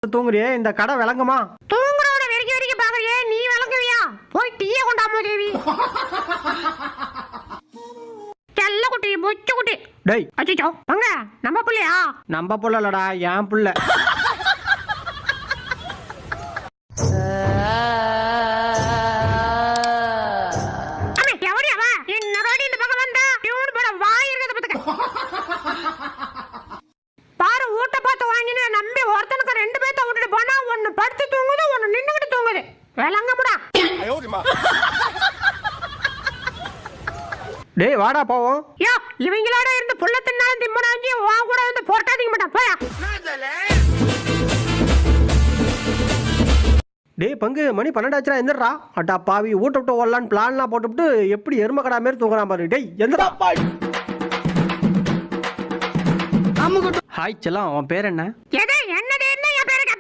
தூங்குறியே இந்த கடை விளங்குமா? தூங்குறவன வெறிக்க வெறிக்க பாக்குறியே நீ விளங்குவியா? போய் டீயை கொண்டாமோ தேவி. செல்ல குட்டி பொச்சு குட்டி. டேய் அச்சோ வாங்க நம்ம புள்ளையா? நம்ம புள்ள இல்லடா என் புள்ள. பாரு ஊட்ட பார்த்து வாங்கினே நம்பி ஒருத்தனுக்கு 2 பேத்த விட்டுட்டு போனா ஒன்னு படுத்து தூங்குது ஒன்னு நின்னுகிட்டு தூங்குது. விளங்கமுடா. டேய் வாடா போவோம். யோ இவங்களோட இருந்து புள்ள தின்னாலும் திம்மனாஞ்சி வா கூட வந்து போட்டாதீங்க மாட்டான் போயா. டேய் பங்கு மணி 12 ஆச்சுடா எந்திரா. அட்டா பாவி ஊட்ட விட்டு ஓடலான்னு பிளான்லாம் போட்டுவிட்டு எப்படி எருமக்கடா மாரி தூங்குறான் பாரு. டேய் எந்திரா. ஹாய் செல்லம், அவன் பேர் என்ன? என்னது